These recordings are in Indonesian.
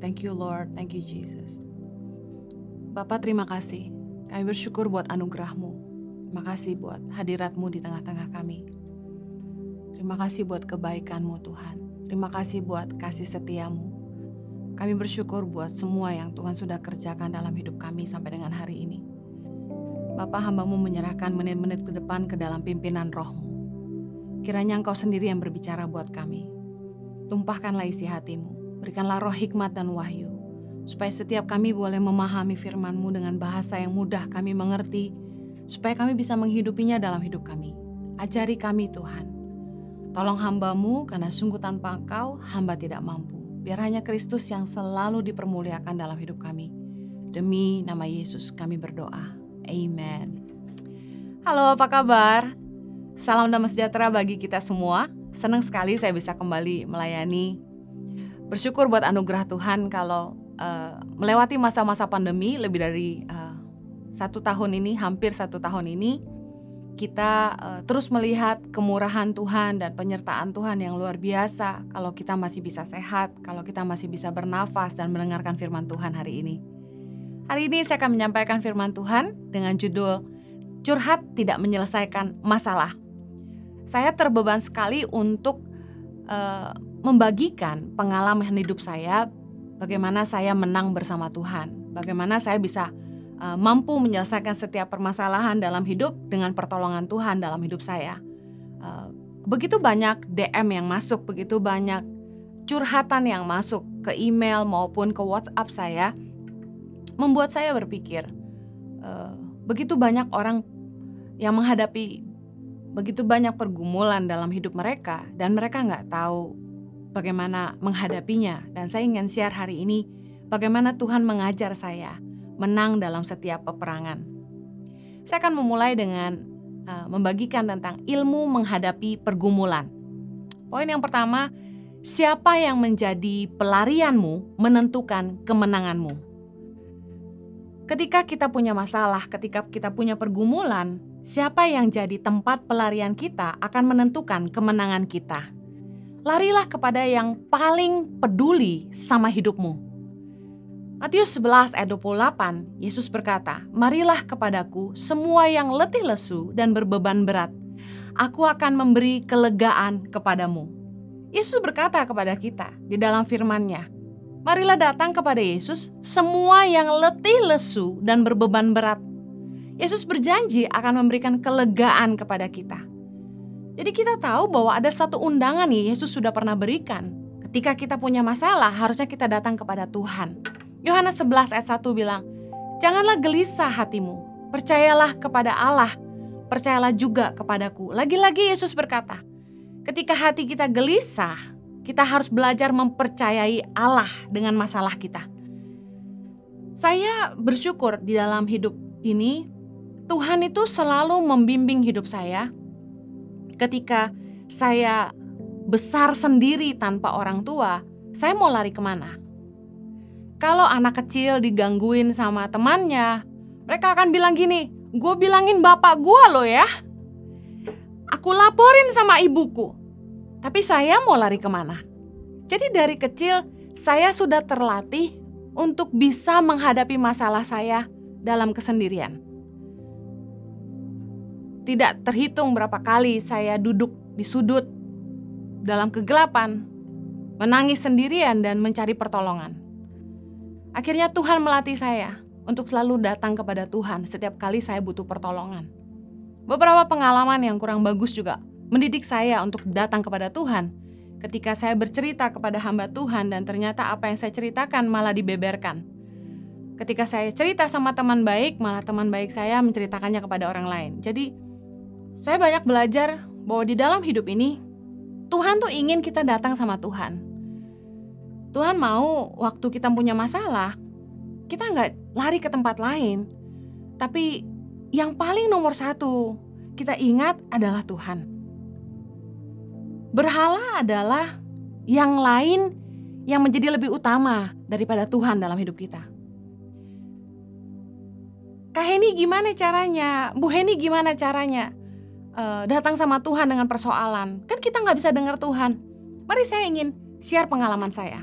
Thank you Lord, thank you Jesus. Bapak terima kasih, kami bersyukur buat anugerah-Mu. Terima kasih buat hadirat-Mu di tengah-tengah kami. Terima kasih buat kebaikan-Mu Tuhan. Terima kasih buat kasih setia-Mu. Kami bersyukur buat semua yang Tuhan sudah kerjakan dalam hidup kami sampai dengan hari ini. Bapak, hamba-Mu menyerahkan menit-menit ke depan ke dalam pimpinan Roh-Mu. Kiranya Engkau sendiri yang berbicara buat kami. Tumpahkanlah isi hati-Mu, berikanlah roh hikmat dan wahyu, supaya setiap kami boleh memahami firman-Mu dengan bahasa yang mudah kami mengerti, supaya kami bisa menghidupinya dalam hidup kami. Ajari kami Tuhan. Tolong hamba-Mu, karena sungguh tanpa Engkau, hamba tidak mampu. Biar hanya Kristus yang selalu dipermuliakan dalam hidup kami. Demi nama Yesus kami berdoa. Amen. Halo, apa kabar? Salam damai sejahtera bagi kita semua. Senang sekali saya bisa kembali melayani. Bersyukur buat anugerah Tuhan kalau melewati masa-masa pandemi lebih dari 1 tahun ini, hampir 1 tahun ini, kita terus melihat kemurahan Tuhan dan penyertaan Tuhan yang luar biasa. Kalau kita masih bisa sehat, kalau kita masih bisa bernafas dan mendengarkan firman Tuhan hari ini. Hari ini saya akan menyampaikan firman Tuhan dengan judul Curhat Tidak Menyelesaikan Masalah. Saya terbeban sekali untuk membagikan pengalaman hidup saya, bagaimana saya menang bersama Tuhan, bagaimana saya bisa mampu menyelesaikan setiap permasalahan dalam hidup dengan pertolongan Tuhan dalam hidup saya. Begitu banyak DM yang masuk, begitu banyak curhatan yang masuk ke email maupun ke WhatsApp saya, membuat saya berpikir, begitu banyak orang yang menghadapi begitu banyak pergumulan dalam hidup mereka dan mereka nggak tahu bagaimana menghadapinya. Dan saya ingin share hari ini bagaimana Tuhan mengajar saya menang dalam setiap peperangan. Saya akan memulai dengan membagikan tentang ilmu menghadapi pergumulan. Poin yang pertama, siapa yang menjadi pelarianmu menentukan kemenanganmu. Ketika kita punya masalah, ketika kita punya pergumulan, siapa yang jadi tempat pelarian kita akan menentukan kemenangan kita. Larilah kepada yang paling peduli sama hidupmu. Matius 11 ayat 28, Yesus berkata, "Marilah kepadaku semua yang letih lesu dan berbeban berat. Aku akan memberi kelegaan kepadamu." Yesus berkata kepada kita di dalam firman-Nya, marilah datang kepada Yesus semua yang letih lesu dan berbeban berat. Yesus berjanji akan memberikan kelegaan kepada kita. Jadi kita tahu bahwa ada satu undangan nih Yesus sudah pernah berikan. Ketika kita punya masalah, harusnya kita datang kepada Tuhan. Yohanes 11 ayat 1 bilang, "Janganlah gelisah hatimu, percayalah kepada Allah, percayalah juga kepadaku." Lagi-lagi Yesus berkata, ketika hati kita gelisah, kita harus belajar mempercayai Allah dengan masalah kita. Saya bersyukur di dalam hidup ini, Tuhan itu selalu membimbing hidup saya. Ketika saya besar sendiri tanpa orang tua, saya mau lari kemana? Kalau anak kecil digangguin sama temannya, mereka akan bilang gini, "Gue bilangin bapak gue loh ya. Aku laporin sama ibuku." Tapi saya mau lari kemana? Jadi dari kecil saya sudah terlatih untuk bisa menghadapi masalah saya dalam kesendirian. Tidak terhitung berapa kali saya duduk di sudut dalam kegelapan, menangis sendirian dan mencari pertolongan. Akhirnya Tuhan melatih saya untuk selalu datang kepada Tuhan setiap kali saya butuh pertolongan. Beberapa pengalaman yang kurang bagus juga mendidik saya untuk datang kepada Tuhan. Ketika saya bercerita kepada hamba Tuhan dan ternyata apa yang saya ceritakan malah dibeberkan. Ketika saya cerita sama teman baik, malah teman baik saya menceritakannya kepada orang lain. Jadi saya banyak belajar bahwa di dalam hidup ini Tuhan tuh ingin kita datang sama Tuhan. Tuhan mau waktu kita punya masalah, kita nggak lari ke tempat lain. Tapi yang paling nomor 1 kita ingat adalah Tuhan. Berhala adalah yang lain yang menjadi lebih utama daripada Tuhan dalam hidup kita. Kak Heni gimana caranya? Bu Heni gimana caranya datang sama Tuhan dengan persoalan? Kan kita nggak bisa dengar Tuhan. Mari saya ingin share pengalaman saya.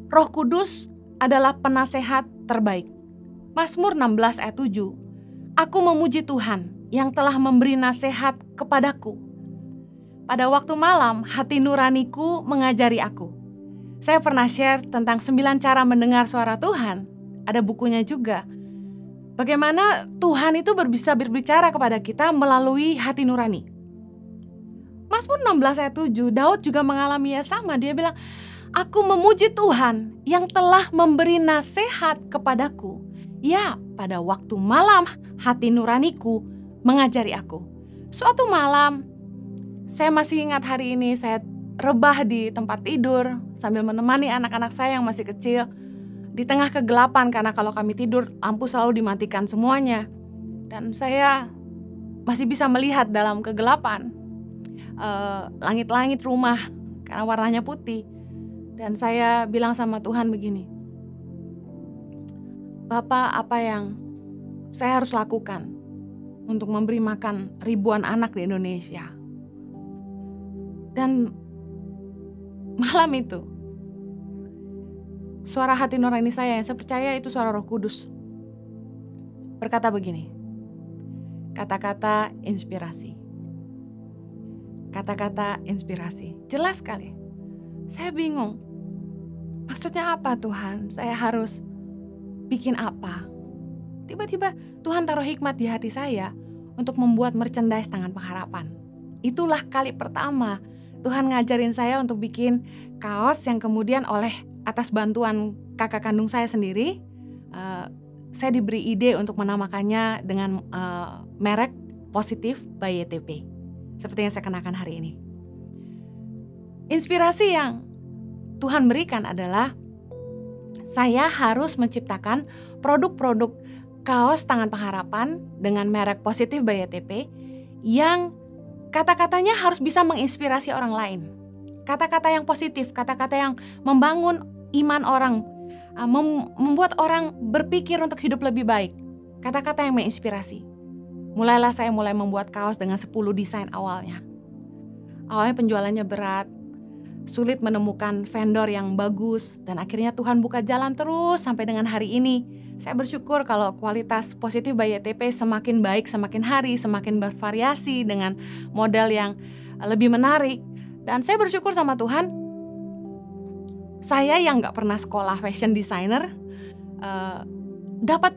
Roh Kudus adalah penasehat terbaik. Mazmur 16 ayat 7. Aku memuji Tuhan yang telah memberi nasihat kepadaku. Pada waktu malam, hati nuraniku mengajari aku. Saya pernah share tentang 9 cara mendengar suara Tuhan. Ada bukunya juga. Bagaimana Tuhan itu bisa berbicara kepada kita melalui hati nurani. Mazmur 16 ayat 7, Daud juga mengalami yang sama. Dia bilang, aku memuji Tuhan yang telah memberi nasihat kepadaku. Ya, pada waktu malam hati nuraniku mengajari aku. Suatu malam, saya masih ingat hari ini, saya rebah di tempat tidur sambil menemani anak-anak saya yang masih kecil di tengah kegelapan, karena kalau kami tidur lampu selalu dimatikan semuanya, dan saya masih bisa melihat dalam kegelapan langit-langit rumah karena warnanya putih. Dan saya bilang sama Tuhan begini, Bapak, apa yang saya harus lakukan untuk memberi makan ribuan anak di Indonesia? Dan malam itu, suara hati nurani saya yang saya percaya itu suara Roh Kudus berkata begini, kata-kata inspirasi. Kata-kata inspirasi, jelas sekali. Saya bingung, maksudnya apa Tuhan? Saya harus bikin apa? Tiba-tiba Tuhan taruh hikmat di hati saya untuk membuat merchandise Tangan Pengharapan. Itulah kali pertama Tuhan ngajarin saya untuk bikin kaos yang kemudian oleh atas bantuan kakak kandung saya sendiri, saya diberi ide untuk menamakannya dengan merek Positif by YTP. Seperti yang saya kenakan hari ini. Inspirasi yang Tuhan berikan adalah saya harus menciptakan produk-produk kaos Tangan Pengharapan dengan merek Positif by YTP yang kata-katanya harus bisa menginspirasi orang lain. Kata-kata yang positif, kata-kata yang membangun iman orang, membuat orang berpikir untuk hidup lebih baik. Kata-kata yang menginspirasi. Mulailah saya membuat kaos dengan 10 desain awalnya. Awalnya penjualannya berat, sulit menemukan vendor yang bagus, dan akhirnya Tuhan buka jalan terus sampai dengan hari ini. Saya bersyukur kalau kualitas Positif by YTP semakin baik, semakin hari, semakin bervariasi dengan model yang lebih menarik. Dan saya bersyukur sama Tuhan, saya yang gak pernah sekolah fashion designer, dapat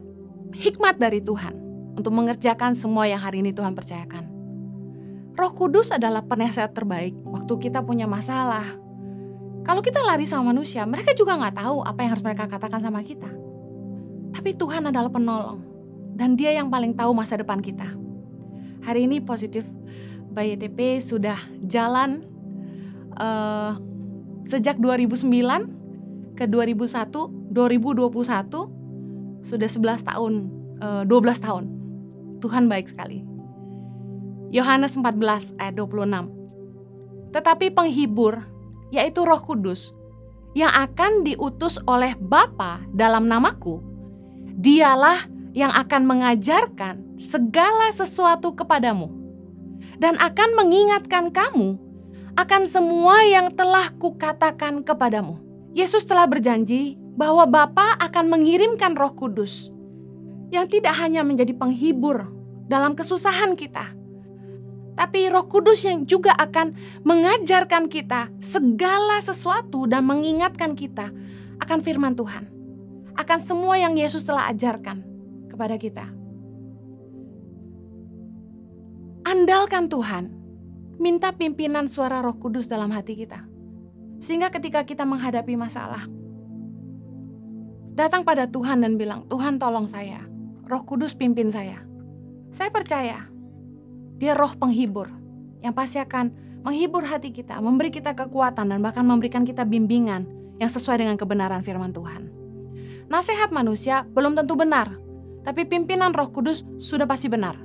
hikmat dari Tuhan untuk mengerjakan semua yang hari ini Tuhan percayakan. Roh Kudus adalah penasehat terbaik waktu kita punya masalah. Kalau kita lari sama manusia, mereka juga gak tahu apa yang harus mereka katakan sama kita. Tapi Tuhan adalah penolong, dan Dia yang paling tahu masa depan kita. Hari ini Positif by YTP sudah jalan sejak 2009 ke 2001, 2021, sudah 11 tahun, 12 tahun. Tuhan baik sekali. Yohanes 14 ayat 26. Tetapi penghibur, yaitu Roh Kudus, yang akan diutus oleh Bapa dalam namaku, Dialah yang akan mengajarkan segala sesuatu kepadamu dan akan mengingatkan kamu akan semua yang telah kukatakan kepadamu. Yesus telah berjanji bahwa Bapa akan mengirimkan Roh Kudus yang tidak hanya menjadi penghibur dalam kesusahan kita, tapi Roh Kudus yang juga akan mengajarkan kita segala sesuatu dan mengingatkan kita akan firman Tuhan, akan semua yang Yesus telah ajarkan kepada kita. Andalkan Tuhan, minta pimpinan suara Roh Kudus dalam hati kita, sehingga ketika kita menghadapi masalah, datang pada Tuhan dan bilang, Tuhan tolong saya, Roh Kudus pimpin saya. Saya percaya Dia roh penghibur yang pasti akan menghibur hati kita, memberi kita kekuatan, dan bahkan memberikan kita bimbingan yang sesuai dengan kebenaran firman Tuhan. Nasihat manusia belum tentu benar, tapi pimpinan Roh Kudus sudah pasti benar.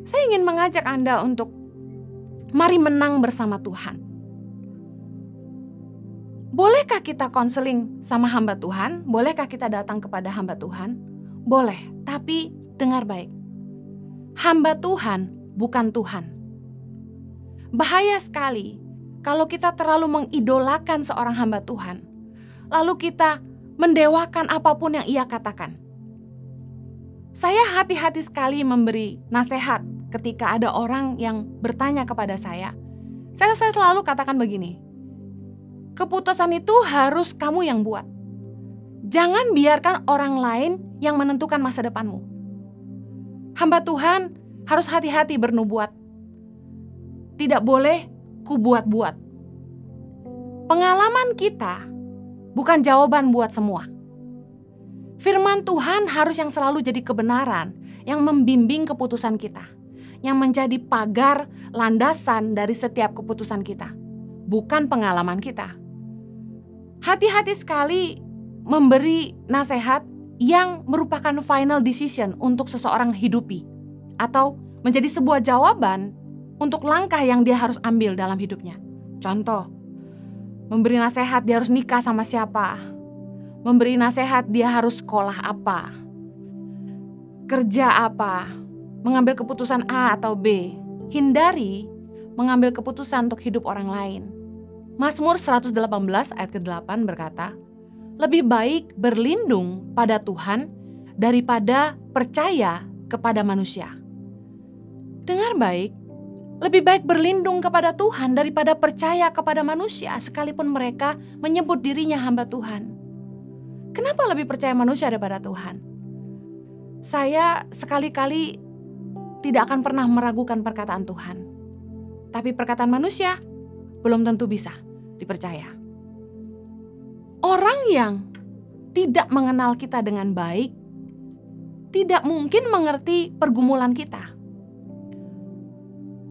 Saya ingin mengajak Anda untuk mari menang bersama Tuhan. Bolehkah kita konseling sama hamba Tuhan? Bolehkah kita datang kepada hamba Tuhan? Boleh, tapi dengar baik. Hamba Tuhan bukan Tuhan. Bahaya sekali kalau kita terlalu mengidolakan seorang hamba Tuhan, lalu kita mendewakan apapun yang ia katakan. Saya hati-hati sekali memberi nasihat ketika ada orang yang bertanya kepada saya. Saya selalu katakan begini, keputusan itu harus kamu yang buat. Jangan biarkan orang lain yang menentukan masa depanmu. Hamba Tuhan harus hati-hati bernubuat. Tidak boleh kubuat-buat. Pengalaman kita bukan jawaban buat semua. Firman Tuhan harus yang selalu jadi kebenaran, yang membimbing keputusan kita, yang menjadi pagar landasan dari setiap keputusan kita, bukan pengalaman kita. Hati-hati sekali memberi nasihat yang merupakan final decision untuk seseorang hidupi, atau menjadi sebuah jawaban untuk langkah yang dia harus ambil dalam hidupnya. Contoh, memberi nasihat dia harus nikah sama siapa, memberi nasihat dia harus sekolah apa, kerja apa, mengambil keputusan A atau B. Hindari mengambil keputusan untuk hidup orang lain. Mazmur 118 ayat ke-8 berkata, lebih baik berlindung pada Tuhan daripada percaya kepada manusia. Dengar baik, lebih baik berlindung kepada Tuhan daripada percaya kepada manusia sekalipun mereka menyebut dirinya hamba Tuhan. Kenapa lebih percaya manusia daripada Tuhan? Saya sekali-kali tidak akan pernah meragukan perkataan Tuhan. Tapi perkataan manusia belum tentu bisa dipercaya. Orang yang tidak mengenal kita dengan baik tidak mungkin mengerti pergumulan kita.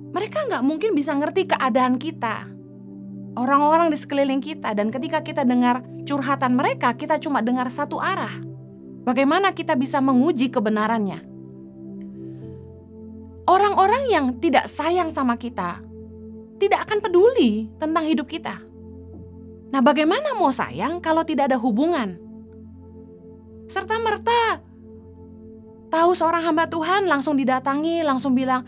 Mereka nggak mungkin bisa ngerti keadaan kita, orang-orang di sekeliling kita, dan ketika kita dengar curhatan mereka, kita cuma dengar satu arah. Bagaimana kita bisa menguji kebenarannya? Orang-orang yang tidak sayang sama kita tidak akan peduli tentang hidup kita. Nah, bagaimana mau sayang kalau tidak ada hubungan? Serta-merta tahu seorang hamba Tuhan langsung didatangi, langsung bilang,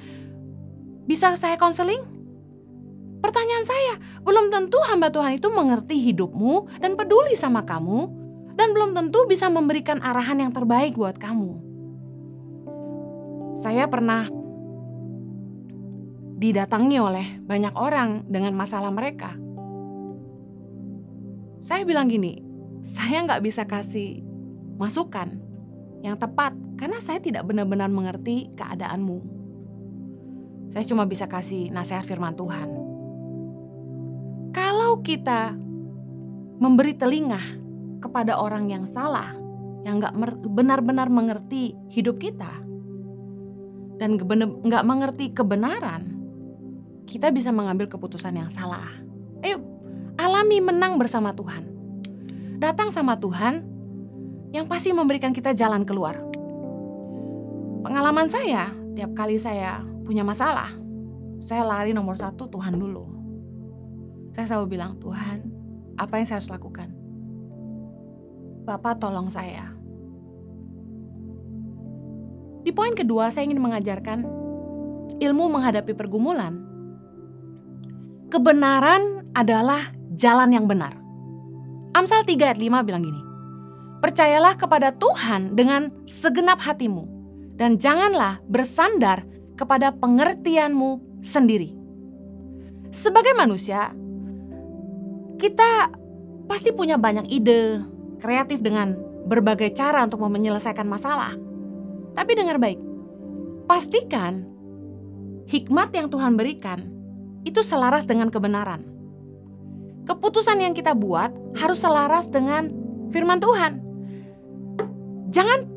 bisa saya konseling? Pertanyaan saya, belum tentu hamba Tuhan itu mengerti hidupmu dan peduli sama kamu, dan belum tentu bisa memberikan arahan yang terbaik buat kamu. Saya pernah didatangi oleh banyak orang dengan masalah mereka. Saya bilang gini, saya nggak bisa kasih masukan yang tepat karena saya tidak benar-benar mengerti keadaanmu. Saya cuma bisa kasih nasihat firman Tuhan. Kalau kita memberi telinga kepada orang yang salah, yang gak benar-benar mengerti hidup kita, dan gak mengerti kebenaran, kita bisa mengambil keputusan yang salah. Ayo, alami menang bersama Tuhan. Datang sama Tuhan yang pasti memberikan kita jalan keluar. Pengalaman saya, tiap kali saya punya masalah, saya lari nomor 1 Tuhan dulu. Saya selalu bilang, Tuhan, apa yang saya harus lakukan? Bapak tolong saya. Di poin kedua, saya ingin mengajarkan ilmu menghadapi pergumulan. Kebenaran adalah jalan yang benar. Amsal 3 ayat 5 bilang gini, percayalah kepada Tuhan dengan segenap hatimu, dan janganlah bersandar kepada pengertianmu sendiri. Sebagai manusia, kita pasti punya banyak ide, kreatif dengan berbagai cara untuk menyelesaikan masalah. Tapi dengar baik, pastikan hikmat yang Tuhan berikan itu selaras dengan kebenaran. Keputusan yang kita buat harus selaras dengan firman Tuhan. Jangan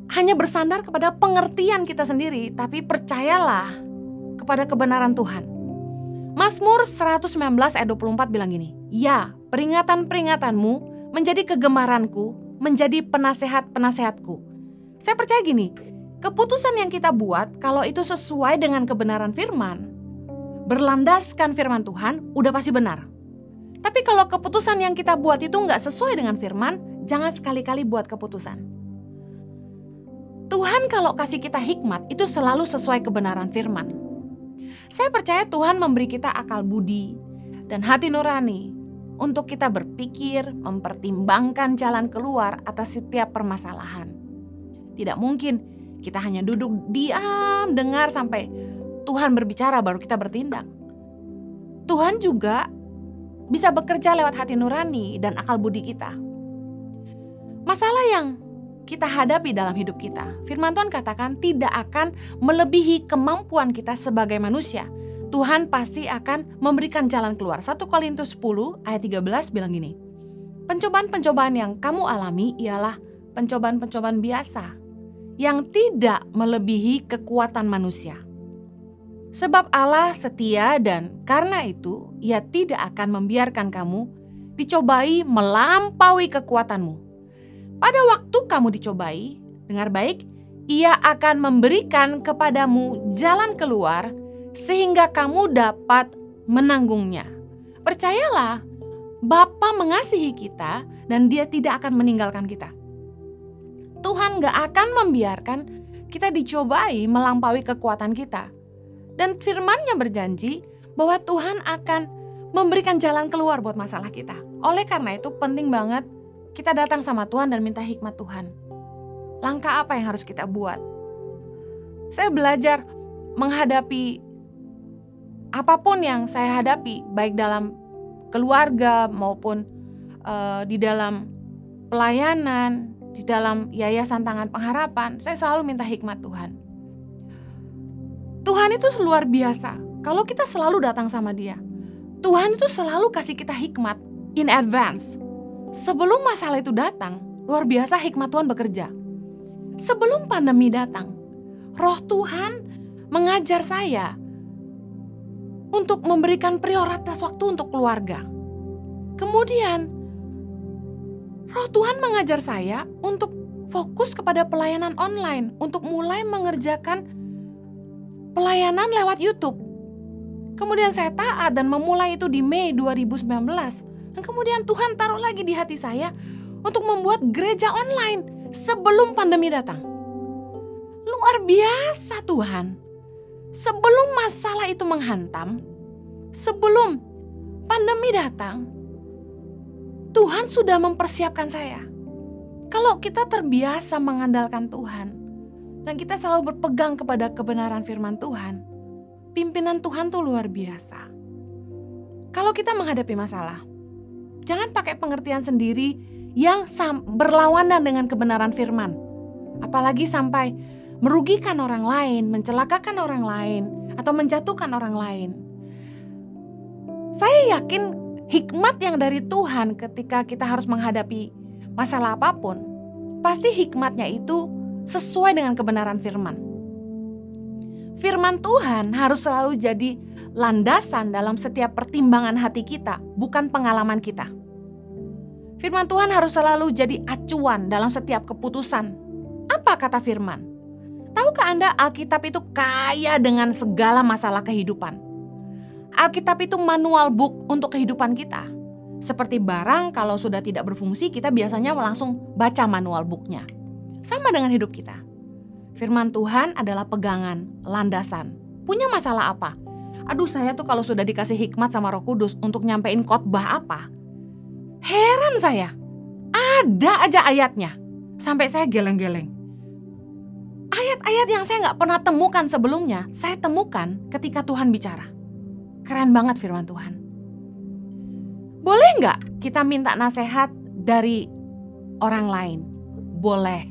hanya bersandar kepada pengertian kita sendiri, tapi percayalah kepada kebenaran Tuhan. Mazmur 119 ayat 24 bilang gini, ya, peringatan-peringatanmu menjadi kegemaranku, menjadi penasehat-penasehatku. Saya percaya gini, keputusan yang kita buat kalau itu sesuai dengan kebenaran firman, berlandaskan firman Tuhan, udah pasti benar. Tapi kalau keputusan yang kita buat itu nggak sesuai dengan firman, jangan sekali-kali buat keputusan. Tuhan kalau kasih kita hikmat itu selalu sesuai kebenaran firman. Saya percaya Tuhan memberi kita akal budi dan hati nurani untuk kita berpikir, mempertimbangkan jalan keluar atas setiap permasalahan. Tidak mungkin kita hanya duduk diam, dengar sampai Tuhan berbicara baru kita bertindak. Tuhan juga bisa bekerja lewat hati nurani dan akal budi kita. Masalah yang kita hadapi dalam hidup kita, firman Tuhan katakan tidak akan melebihi kemampuan kita sebagai manusia. Tuhan pasti akan memberikan jalan keluar. 1 Korintus 10 ayat 13 bilang gini, pencobaan-pencobaan yang kamu alami ialah pencobaan-pencobaan biasa yang tidak melebihi kekuatan manusia. Sebab Allah setia dan karena itu Ia tidak akan membiarkan kamu dicobai melampaui kekuatanmu. Pada waktu kamu dicobai, dengar baik, Ia akan memberikan kepadamu jalan keluar sehingga kamu dapat menanggungnya. Percayalah, Bapa mengasihi kita dan Dia tidak akan meninggalkan kita. Tuhan gak akan membiarkan kita dicobai melampaui kekuatan kita. Dan firman-Nya berjanji bahwa Tuhan akan memberikan jalan keluar buat masalah kita. Oleh karena itu penting banget kita datang sama Tuhan dan minta hikmat Tuhan. Langkah apa yang harus kita buat? Saya belajar menghadapi apapun yang saya hadapi, baik dalam keluarga maupun di dalam pelayanan, di dalam Yayasan Tangan Pengharapan, saya selalu minta hikmat Tuhan. Tuhan itu luar biasa. Kalau kita selalu datang sama Dia, Tuhan itu selalu kasih kita hikmat in advance. Sebelum masalah itu datang, luar biasa hikmat Tuhan bekerja. Sebelum pandemi datang, Roh Tuhan mengajar saya untuk memberikan prioritas waktu untuk keluarga. Kemudian, Roh Tuhan mengajar saya untuk fokus kepada pelayanan online, untuk mulai mengerjakan pelayanan lewat YouTube. Kemudian saya taat dan memulai itu di Mei 2019. Dan kemudian Tuhan taruh lagi di hati saya untuk membuat gereja online sebelum pandemi datang. Luar biasa Tuhan. Sebelum masalah itu menghantam, sebelum pandemi datang, Tuhan sudah mempersiapkan saya. Kalau kita terbiasa mengandalkan Tuhan dan kita selalu berpegang kepada kebenaran firman Tuhan, pimpinan Tuhan tuh luar biasa. Kalau kita menghadapi masalah, jangan pakai pengertian sendiri yang berlawanan dengan kebenaran firman. Apalagi sampai merugikan orang lain, mencelakakan orang lain, atau menjatuhkan orang lain. Saya yakin hikmat yang dari Tuhan ketika kita harus menghadapi masalah apapun, pasti hikmatnya itu sesuai dengan kebenaran firman. Firman Tuhan harus selalu jadi landasan dalam setiap pertimbangan hati kita, bukan pengalaman kita. Firman Tuhan harus selalu jadi acuan dalam setiap keputusan. Apa kata firman? Tahukah Anda Alkitab itu kaya dengan segala masalah kehidupan? Alkitab itu manual book untuk kehidupan kita. Seperti barang kalau sudah tidak berfungsi, kita biasanya langsung baca manual booknya. Sama dengan hidup kita. Firman Tuhan adalah pegangan, landasan. Punya masalah apa? Aduh, saya tuh kalau sudah dikasih hikmat sama Roh Kudus untuk nyampein khotbah apa, heran saya. Ada aja ayatnya. Sampai saya geleng-geleng. Ayat-ayat yang saya gak pernah temukan sebelumnya, saya temukan ketika Tuhan bicara. Keren banget firman Tuhan. Boleh gak kita minta nasihat dari orang lain? Boleh.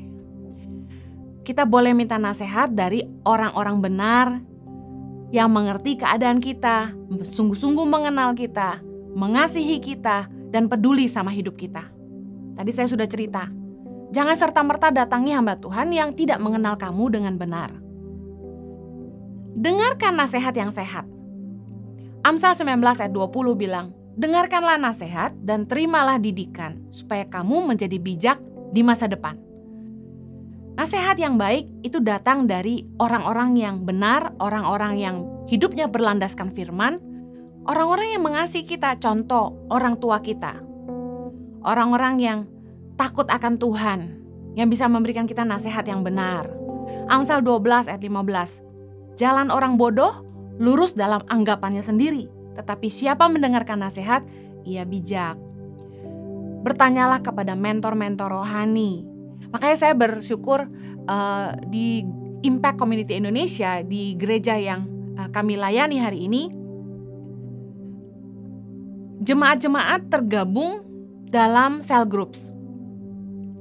Kita boleh minta nasihat dari orang-orang benar yang mengerti keadaan kita, sungguh-sungguh mengenal kita, mengasihi kita, dan peduli sama hidup kita. Tadi saya sudah cerita, jangan serta-merta datangi hamba Tuhan yang tidak mengenal kamu dengan benar. Dengarkan nasihat yang sehat. Amsal 19 ayat 20 bilang, dengarkanlah nasihat dan terimalah didikan, supaya kamu menjadi bijak di masa depan. Nasihat yang baik itu datang dari orang-orang yang benar, orang-orang yang hidupnya berlandaskan firman, orang-orang yang mengasihi kita, contoh orang tua kita. Orang-orang yang takut akan Tuhan, yang bisa memberikan kita nasihat yang benar. Amsal 12 ayat 15. Jalan orang bodoh lurus dalam anggapannya sendiri, tetapi siapa mendengarkan nasihat, ia bijak. Bertanyalah kepada mentor-mentor rohani. Makanya saya bersyukur di Impact Community Indonesia, di gereja yang kami layani hari ini, jemaat-jemaat tergabung dalam cell groups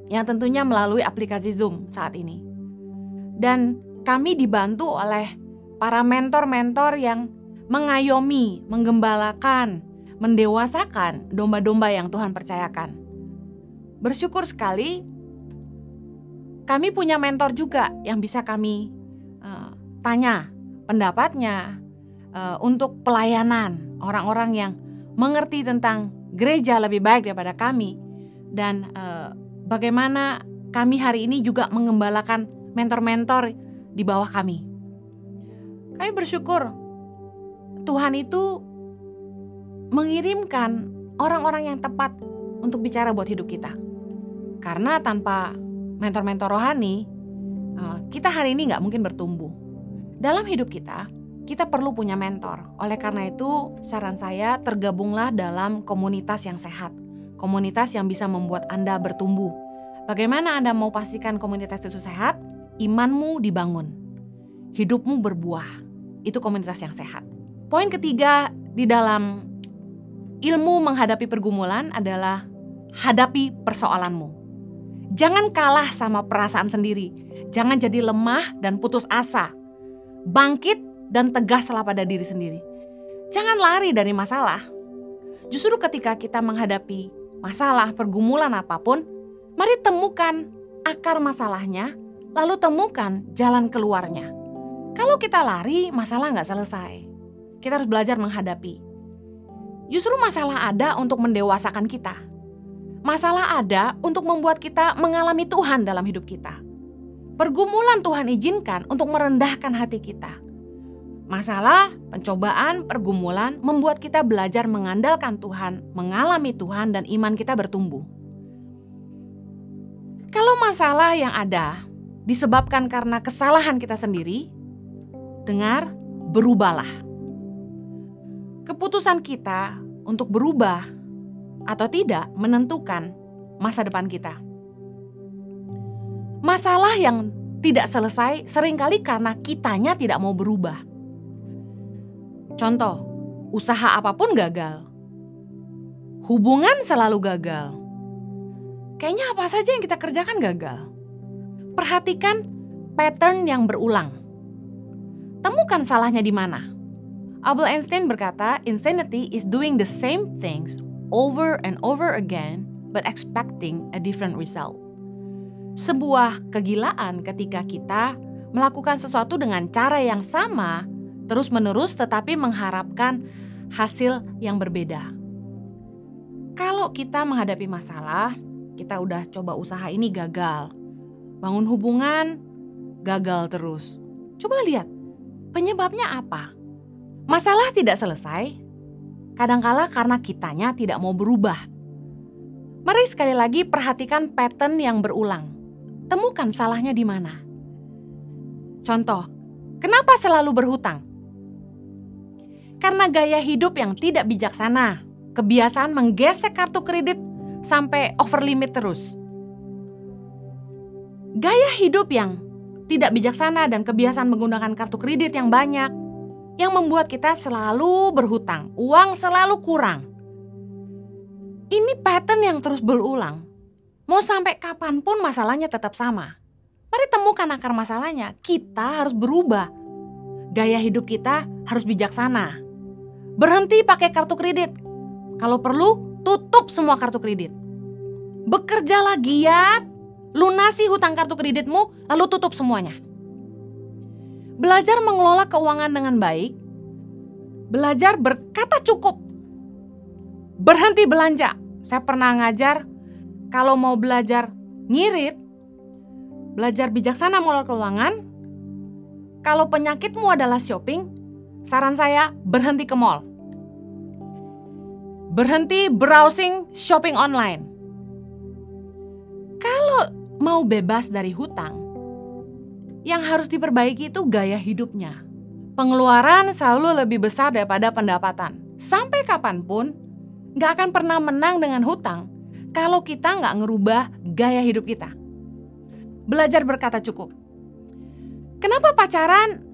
yang tentunya melalui aplikasi Zoom saat ini. Dan kami dibantu oleh para mentor-mentor yang mengayomi, menggembalakan, mendewasakan domba-domba yang Tuhan percayakan. Bersyukur sekali kami punya mentor juga yang bisa kami tanya pendapatnya untuk pelayanan orang-orang yang mengerti tentang gereja lebih baik daripada kami, dan bagaimana kami hari ini juga mengembalakan mentor-mentor di bawah kami. Kami bersyukur Tuhan itu mengirimkan orang-orang yang tepat untuk bicara buat hidup kita. Karena tanpa mentor-mentor rohani, kita hari ini gak mungkin bertumbuh. Dalam hidup kita perlu punya mentor. Oleh karena itu, saran saya tergabunglah dalam komunitas yang sehat. Komunitas yang bisa membuat Anda bertumbuh. Bagaimana Anda mau pastikan komunitas itu sehat? Imanmu dibangun. Hidupmu berbuah. Itu komunitas yang sehat. Poin ketiga di dalam ilmu menghadapi pergumulan adalah hadapi persoalanmu. Jangan kalah sama perasaan sendiri. Jangan jadi lemah dan putus asa. Bangkit dan tegaslah pada diri sendiri. Jangan lari dari masalah. Justru ketika kita menghadapi masalah, pergumulan apapun, mari temukan akar masalahnya, lalu temukan jalan keluarnya. Kalau kita lari, masalah nggak selesai. Kita harus belajar menghadapi. Justru masalah ada untuk mendewasakan kita. Masalah ada untuk membuat kita mengalami Tuhan dalam hidup kita. Pergumulan Tuhan izinkan untuk merendahkan hati kita. Masalah, pencobaan, pergumulan membuat kita belajar mengandalkan Tuhan, mengalami Tuhan, dan iman kita bertumbuh. Kalau masalah yang ada disebabkan karena kesalahan kita sendiri, dengar, berubahlah. Keputusan kita untuk berubah atau tidak menentukan masa depan kita. Masalah yang tidak selesai seringkali karena kitanya tidak mau berubah. Contoh, usaha apapun gagal. Hubungan selalu gagal. Kayaknya apa saja yang kita kerjakan gagal. Perhatikan pattern yang berulang. Temukan salahnya di mana. Albert Einstein berkata, insanity is doing the same things over and over again but expecting a different result. Sebuah kegilaan ketika kita melakukan sesuatu dengan cara yang sama terus-menerus tetapi mengharapkan hasil yang berbeda. Kalau kita menghadapi masalah, kita udah coba usaha ini gagal. Bangun hubungan, gagal terus. Coba lihat, penyebabnya apa? Masalah tidak selesai, kadangkala karena kitanya tidak mau berubah. Mari sekali lagi perhatikan pattern yang berulang. Temukan salahnya di mana. Contoh, kenapa selalu berhutang? Karena gaya hidup yang tidak bijaksana, kebiasaan menggesek kartu kredit sampai over limit terus. Gaya hidup yang tidak bijaksana dan kebiasaan menggunakan kartu kredit yang banyak, yang membuat kita selalu berhutang, uang selalu kurang. Ini pattern yang terus berulang. Mau sampai kapanpun masalahnya tetap sama. Mari temukan akar masalahnya. Kita harus berubah. Gaya hidup kita harus bijaksana. Berhenti pakai kartu kredit. Kalau perlu, tutup semua kartu kredit. Bekerjalah giat, lunasi hutang kartu kreditmu, lalu tutup semuanya. Belajar mengelola keuangan dengan baik. Belajar berkata cukup. Berhenti belanja. Saya pernah ngajar, kalau mau belajar ngirit, belajar bijaksana mengelola keuangan. Kalau penyakitmu adalah shopping, saran saya berhenti ke mall. Berhenti browsing shopping online. Kalau mau bebas dari hutang, yang harus diperbaiki itu gaya hidupnya. Pengeluaran selalu lebih besar daripada pendapatan. sampai kapanpun gak akan pernah menang dengan hutang kalau kita gak ngerubah gaya hidup kita. Belajar berkata cukup. Kenapa pacaran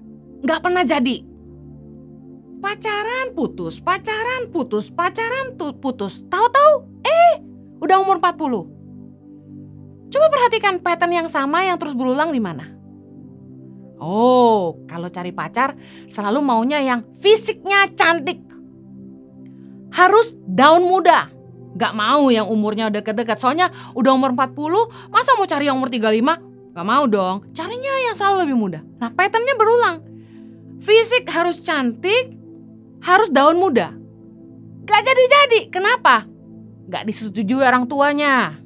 gak pernah jadi? Pacaran putus. Tahu-tahu udah umur 40. Coba perhatikan pattern yang sama yang terus berulang di mana? Oh, kalau cari pacar selalu maunya yang fisiknya cantik. Harus daun muda. Gak mau yang umurnya deket-deket. Soalnya udah umur 40, masa mau cari yang umur 35? Gak mau dong. Carinya yang selalu lebih muda. Nah, patternnya berulang. Fisik harus cantik, harus daun muda. Gak jadi-jadi. Kenapa? Gak disetujui orang tuanya.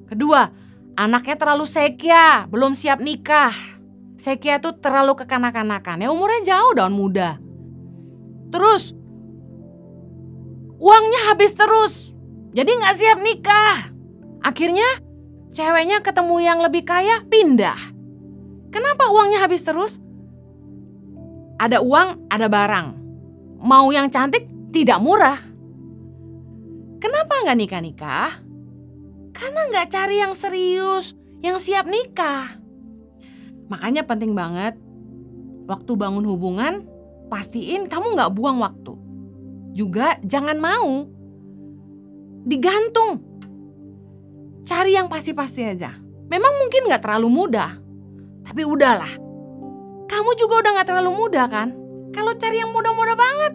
Kedua, anaknya terlalu sekia, belum siap nikah. Sekia tuh terlalu kekanak-kanakan. Ya umurnya jauh daun muda. Terus, uangnya habis terus. Jadi gak siap nikah. Akhirnya, ceweknya ketemu yang lebih kaya, pindah. Kenapa uangnya habis terus? Ada uang, ada barang. Mau yang cantik, tidak murah. Kenapa gak nikah-nikah? Karena gak cari yang serius, yang siap nikah. Makanya penting banget, waktu bangun hubungan, pastiin kamu gak buang waktu. Juga jangan mau digantung. Cari yang pasti-pasti aja. Memang mungkin gak terlalu mudah, tapi udahlah. Kamu juga udah gak terlalu muda kan? Kalau cari yang muda-muda banget,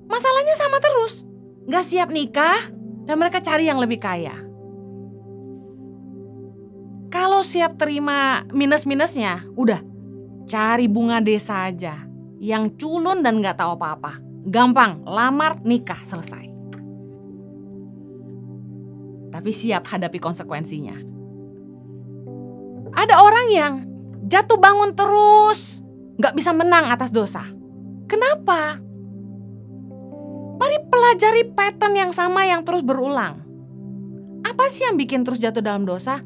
masalahnya sama terus. Gak siap nikah dan mereka cari yang lebih kaya. Kalau siap terima minus-minusnya, udah cari bunga desa aja. Yang culun dan gak tahu apa-apa. Gampang, lamar, nikah, selesai. Tapi siap hadapi konsekuensinya. Ada orang yang jatuh bangun terus, gak bisa menang atas dosa. Kenapa? Mari pelajari pattern yang sama yang terus berulang. Apa sih yang bikin terus jatuh dalam dosa?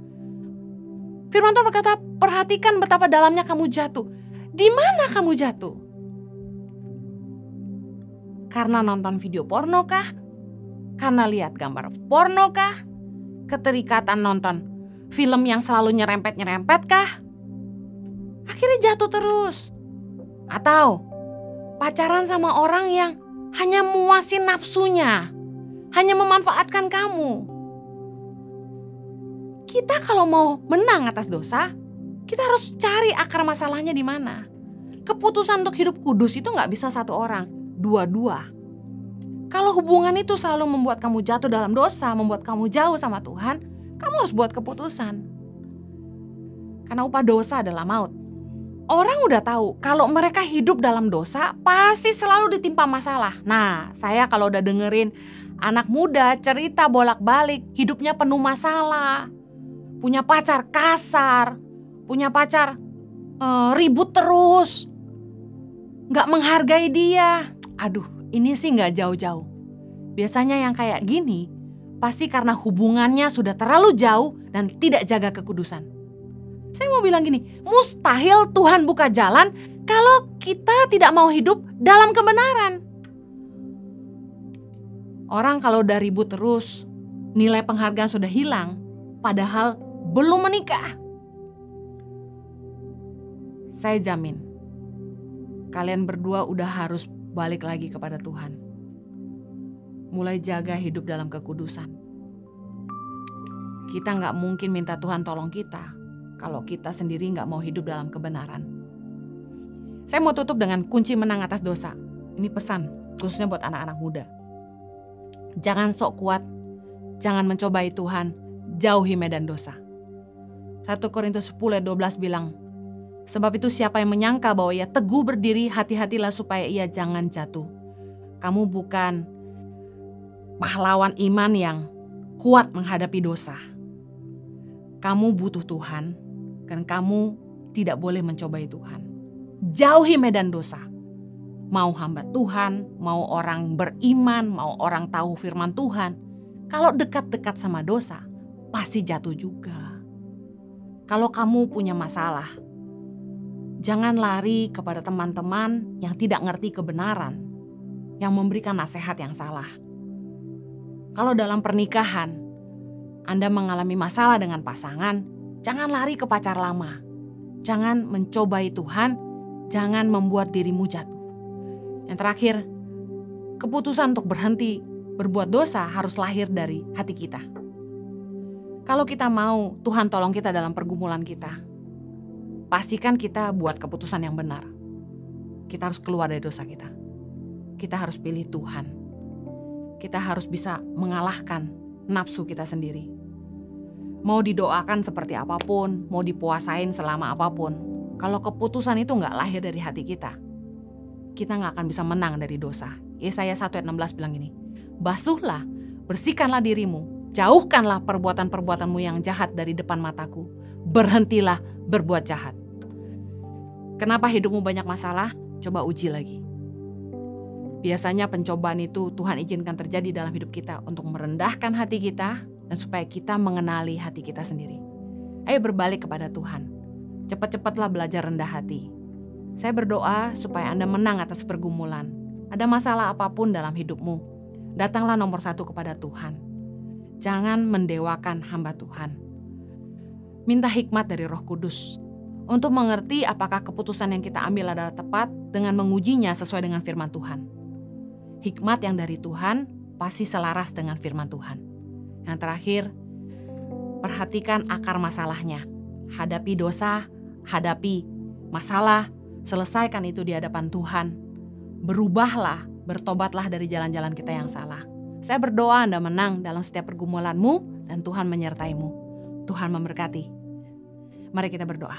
Firman Tuhan berkata, perhatikan betapa dalamnya kamu jatuh. Di mana kamu jatuh? Karena nonton video porno kah? Karena lihat gambar porno kah? Keterikatan nonton film yang selalu nyerempet-nyerempet kah? Akhirnya jatuh terus. Atau pacaran sama orang yang hanya muasin nafsunya, hanya memanfaatkan kamu. Kita kalau mau menang atas dosa, kita harus cari akar masalahnya di mana. Keputusan untuk hidup kudus itu gak bisa satu orang, dua-dua. Kalau hubungan itu selalu membuat kamu jatuh dalam dosa, membuat kamu jauh sama Tuhan, kamu harus buat keputusan. Karena upah dosa adalah maut. Orang udah tahu kalau mereka hidup dalam dosa pasti selalu ditimpa masalah. Nah, saya kalau udah dengerin anak muda cerita bolak-balik hidupnya penuh masalah. Punya pacar kasar, punya pacar ribut terus, gak menghargai dia. Aduh, ini sih gak jauh-jauh. Biasanya yang kayak gini pasti karena hubungannya sudah terlalu jauh dan tidak jaga kekudusan. Saya mau bilang gini, mustahil Tuhan buka jalan kalau kita tidak mau hidup dalam kebenaran. Orang kalau udah ribut terus, nilai penghargaan sudah hilang, padahal belum menikah. Saya jamin, kalian berdua udah harus balik lagi kepada Tuhan. Mulai jaga hidup dalam kekudusan. Kita gak mungkin minta Tuhan tolong kita kalau kita sendiri gak mau hidup dalam kebenaran. Saya mau tutup dengan kunci menang atas dosa. Ini pesan khususnya buat anak-anak muda. Jangan sok kuat, jangan mencobai Tuhan, jauhi medan dosa. 1 Korintus 10:12 bilang, sebab itu siapa yang menyangka bahwa ia teguh berdiri, hati-hatilah supaya ia jangan jatuh. Kamu bukan pahlawan iman yang kuat menghadapi dosa. Kamu butuh Tuhan. Dan kamu tidak boleh mencobai Tuhan. Jauhi medan dosa. Mau hamba Tuhan, mau orang beriman, mau orang tahu firman Tuhan. Kalau dekat-dekat sama dosa, pasti jatuh juga. Kalau kamu punya masalah, Jangan lari kepada teman-teman yang tidak ngerti kebenaran, yang memberikan nasihat yang salah. Kalau dalam pernikahan, Anda mengalami masalah dengan pasangan, jangan lari ke pacar lama. Jangan mencobai Tuhan, jangan membuat dirimu jatuh. Yang terakhir, keputusan untuk berhenti berbuat dosa harus lahir dari hati kita. Kalau kita mau Tuhan tolong kita dalam pergumulan kita, pastikan kita buat keputusan yang benar. Kita harus keluar dari dosa kita. Kita harus pilih Tuhan. Kita harus bisa mengalahkan nafsu kita sendiri. Mau didoakan seperti apapun, mau dipuasain selama apapun, kalau keputusan itu nggak lahir dari hati kita nggak akan bisa menang dari dosa. Yesaya 1 ayat 16 bilang gini, basuhlah, bersihkanlah dirimu, jauhkanlah perbuatan-perbuatanmu yang jahat dari depan mataku, berhentilah berbuat jahat. Kenapa hidupmu banyak masalah? Coba uji lagi. Biasanya pencobaan itu Tuhan izinkan terjadi dalam hidup kita untuk merendahkan hati kita dan supaya kita mengenali hati kita sendiri. Ayo berbalik kepada Tuhan. Cepat-cepatlah belajar rendah hati. Saya berdoa supaya Anda menang atas pergumulan. Ada masalah apapun dalam hidupmu, datanglah nomor 1 kepada Tuhan. Jangan mendewakan hamba Tuhan. Minta hikmat dari Roh Kudus untuk mengerti apakah keputusan yang kita ambil adalah tepat dengan mengujinya sesuai dengan firman Tuhan. Hikmat yang dari Tuhan pasti selaras dengan firman Tuhan. Yang terakhir, perhatikan akar masalahnya. Hadapi dosa, hadapi masalah, selesaikan itu di hadapan Tuhan. Berubahlah, bertobatlah dari jalan-jalan kita yang salah. Saya berdoa Anda menang dalam setiap pergumulanmu dan Tuhan menyertaimu. Tuhan memberkati. Mari kita berdoa.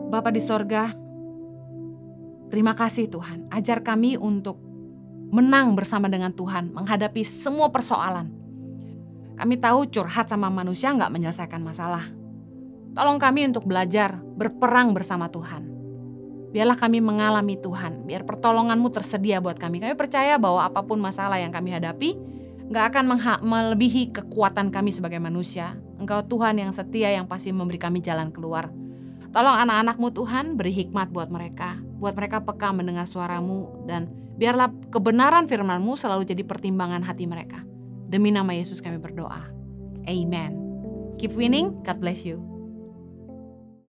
Bapa di sorga, terima kasih Tuhan. Ajar kami untuk menang bersama dengan Tuhan, menghadapi semua persoalan. Kami tahu curhat sama manusia nggak menyelesaikan masalah. Tolong kami untuk belajar berperang bersama Tuhan. Biarlah kami mengalami Tuhan, biar pertolongan-Mu tersedia buat kami. Kami percaya bahwa apapun masalah yang kami hadapi, gak akan melebihi kekuatan kami sebagai manusia. Engkau Tuhan yang setia, yang pasti memberi kami jalan keluar. Tolong anak-anak-Mu Tuhan, beri hikmat buat mereka peka mendengar suara-Mu, dan biarlah kebenaran firman-Mu selalu jadi pertimbangan hati mereka. Demi nama Yesus kami berdoa. Amen. Keep winning, God bless you.